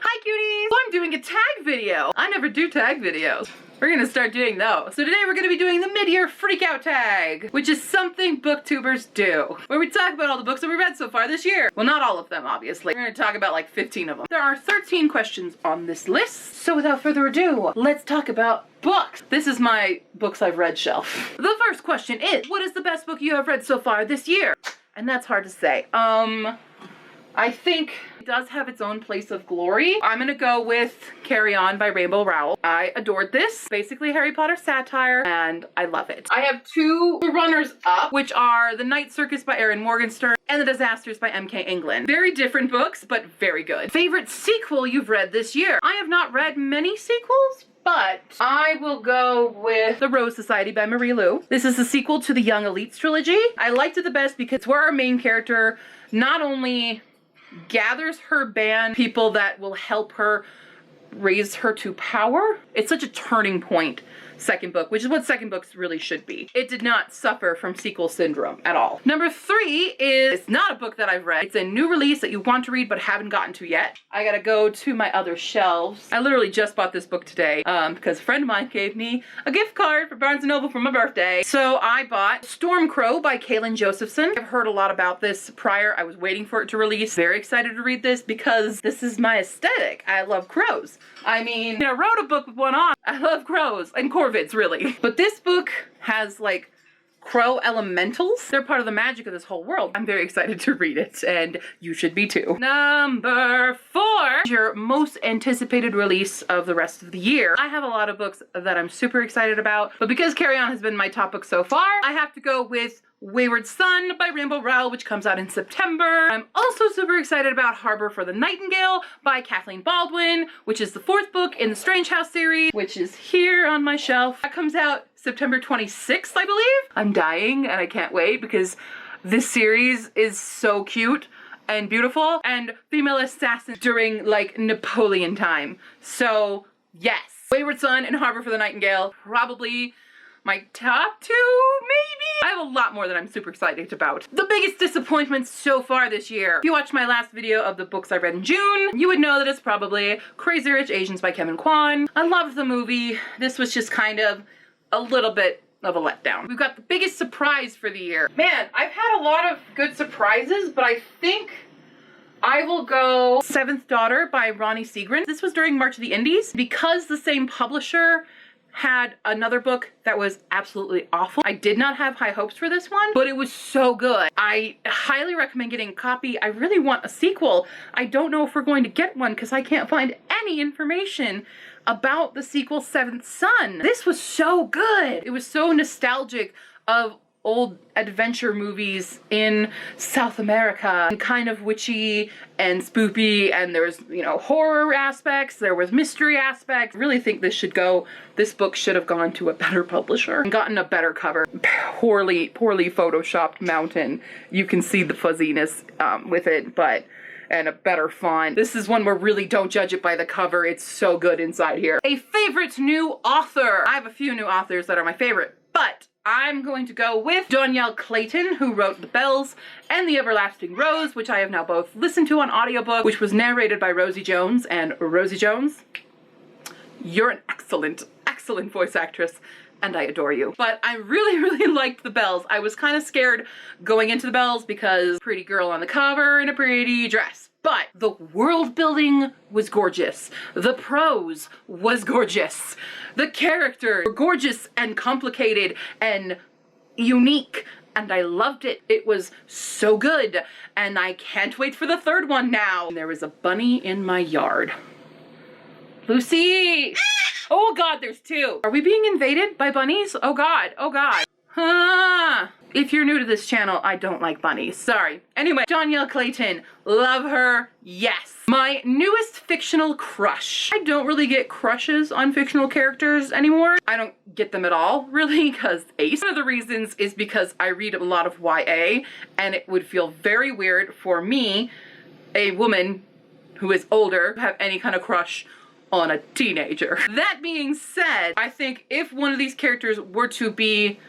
Hi cuties! I'm doing a tag video. I never do tag videos. We're gonna start doing those. So today we're gonna be doing the mid-year freakout tag, which is something booktubers do, where we talk about all the books that we read so far this year. Well, not all of them, obviously. We're gonna talk about like 15 of them. There are 13 questions on this list. So without further ado, let's talk about books. This is my books I've read shelf. The first question is, what is the best book you have read so far this year? And that's hard to say. I think it does have its own place of glory. I'm gonna go with Carry On by Rainbow Rowell. I adored this. Basically Harry Potter satire, and I love it. I have two runners up, which are The Night Circus by Erin Morgenstern and The Disasters by M.K. England. Very different books, but very good. Favorite sequel you've read this year? I have not read many sequels, but I will go with The Rose Society by Marie Lu. This is the sequel to the Young Elites trilogy. I liked it the best because it's where our main character not only gathers her band, people that will help her raise her to power. It's such a turning point second book, which is what second books really should be. It did not suffer from sequel syndrome at all. Number 3 is not a book that I've read. It's a new release that you want to read but haven't gotten to yet. I gotta go to my other shelves. I literally just bought this book today because a friend of mine gave me a gift card for Barnes & Noble for my birthday. So I bought Stormcrow by Kaylin Josephson. I've heard a lot about this prior. I was waiting for it to release. Very excited to read this because this is my aesthetic. I love crows. I mean, I wrote a book with one eye. I love crows and corvids, really. But this book has like crow elementals. They're part of the magic of this whole world. I'm very excited to read it, and you should be too. Number 4, your most anticipated release of the rest of the year. I have a lot of books that I'm super excited about, but because Carry On has been my top book so far, I have to go with Wayward Son by Rainbow Rowell, which comes out in September. I'm also super excited about Harbor for the Nightingale by Kathleen Baldwin, which is the 4th book in the Strange House series, which is here on my shelf. That comes out September 26th, I believe. I'm dying and I can't wait because this series is so cute and beautiful and female assassins during like Napoleon time. So yes, Wayward Son and Harbor for the Nightingale, probably my top 2, maybe? I have a lot more that I'm super excited about. The biggest disappointments so far this year. If you watched my last video of the books I read in June, you would know that it's probably Crazy Rich Asians by Kevin Kwan. I loved the movie. This was just kind of a little bit of a letdown. We've got the biggest surprise for the year. Man, I've had a lot of good surprises, but I think I will go Seventh Daughter by Ronnie Seagrin. This was during March of the Indies. Because the same publisher had another book that was absolutely awful, I did not have high hopes for this one, but it was so good. I highly recommend getting a copy. I really want a sequel. I don't know if we're going to get one because I can't find any information about the sequel, Seventh Son. This was so good. It was so nostalgic of old adventure movies in South America, and kind of witchy and spoopy, and there was, you know, horror aspects, there was mystery aspects. I really think this book should have gone to a better publisher and gotten a better cover. Poorly photoshopped mountain. You can see the fuzziness with it, and a better font. This is one where really don't judge it by the cover. It's so good inside here. A favorite new author. I have a few new authors that are my favorite, but I'm going to go with Danielle Clayton, who wrote The Bells and The Everlasting Rose, which I have now both listened to on audiobook, which was narrated by Rosie Jones. And Rosie Jones, you're an excellent voice actress, and I adore you. But I really liked The Bells. I was kind of scared going into The Bells because pretty girl on the cover in a pretty dress. But the world building was gorgeous. The prose was gorgeous. The characters were gorgeous and complicated and unique, and I loved it. It was so good, and I can't wait for the 3rd one now. There was a bunny in my yard. Lucy! Oh God, there's 2. Are we being invaded by bunnies? Oh God, oh God. If you're new to this channel, I don't like bunnies. Sorry. Anyway, Danielle Clayton, love her, yes. My newest fictional crush. I don't really get crushes on fictional characters anymore. I don't get them at all, really, because Ace. One of the reasons is because I read a lot of YA, and it would feel very weird for me, a woman who is older, to have any kind of crush on a teenager. That being said, I think if one of these characters were to be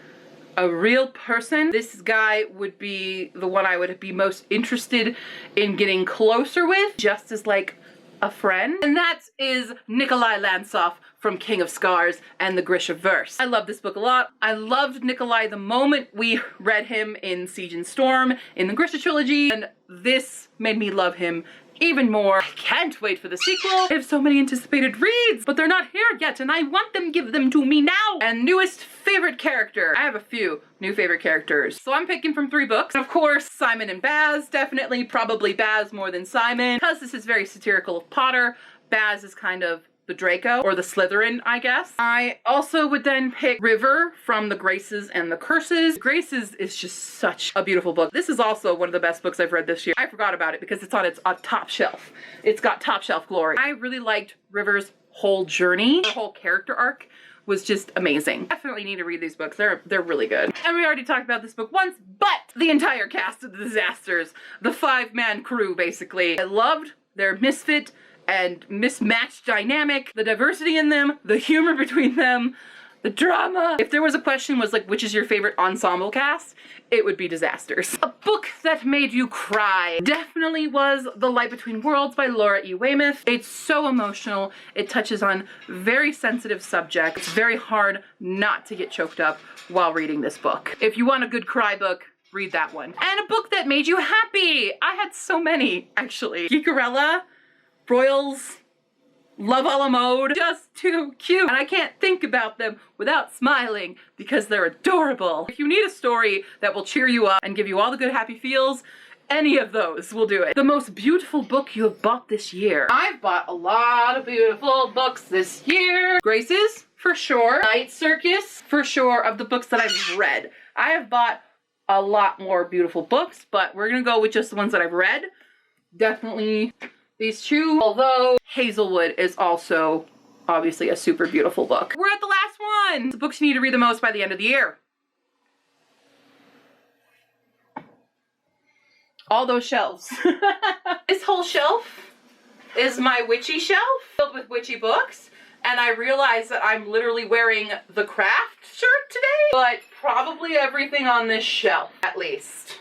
a real person, this guy would be the one I would be most interested in getting closer with, just as like a friend, and that is Nikolai Lantsov from King of Scars and the Grishaverse. I love this book a lot. I loved Nikolai the moment we read him in Siege and Storm in the Grisha trilogy, and this made me love him even more. I can't wait for the sequel. I have so many anticipated reads, but they're not here yet, and I want them, give them to me now. And newest favorite character. I have a few new favorite characters. So I'm picking from 3 books. Of course, Simon and Baz, definitely, probably Baz more than Simon, because this is very satirical of Potter. Baz is kind of the Draco, or the Slytherin, I guess. I also would then pick River from The Graces and the Curses. Graces is just such a beautiful book. This is also one of the best books I've read this year. I forgot about it because it's on its top shelf. It's got top shelf glory. I really liked River's whole journey. Her whole character arc was just amazing. Definitely need to read these books. They're really good. And we already talked about this book once, but the entire cast of the Disasters, the 5-man crew, basically. I loved their misfit and mismatched dynamic, the diversity in them, the humor between them, the drama. If there was a question was like, which is your favorite ensemble cast? It would be Disasters. A book that made you cry definitely was The Light Between Worlds by Laura E. Weymouth. It's so emotional. It touches on very sensitive subjects. It's very hard not to get choked up while reading this book. If you want a good cry book, read that one. And a book that made you happy. I had so many, actually. Geekerella, Broyles, Love a la Mode, just too cute. And I can't think about them without smiling because they're adorable. If you need a story that will cheer you up and give you all the good happy feels, any of those will do it. The most beautiful book you have bought this year. I've bought a lot of beautiful books this year. Graces, for sure. Night Circus, for sure, of the books that I've read. I have bought a lot more beautiful books, but we're gonna go with just the ones that I've read. Definitely these 2, although Hazelwood is also obviously a super beautiful book. We're at the last one! The books you need to read the most by the end of the year. All those shelves. This whole shelf is my witchy shelf, filled with witchy books, and I realize that I'm literally wearing the craft shirt today, but probably everything on this shelf, at least.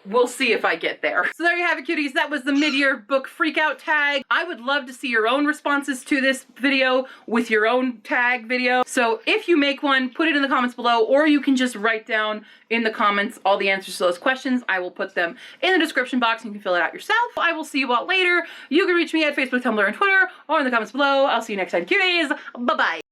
We'll see if I get there. So there you have it, cuties. That was the mid-year book freakout tag. I would love to see your own responses to this video with your own tag video. So if you make one, put it in the comments below, or you can just write down in the comments all the answers to those questions. I will put them in the description box and you can fill it out yourself. I will see you all later. You can reach me at Facebook, Tumblr, and Twitter, or in the comments below. I'll see you next time, cuties. Bye-bye.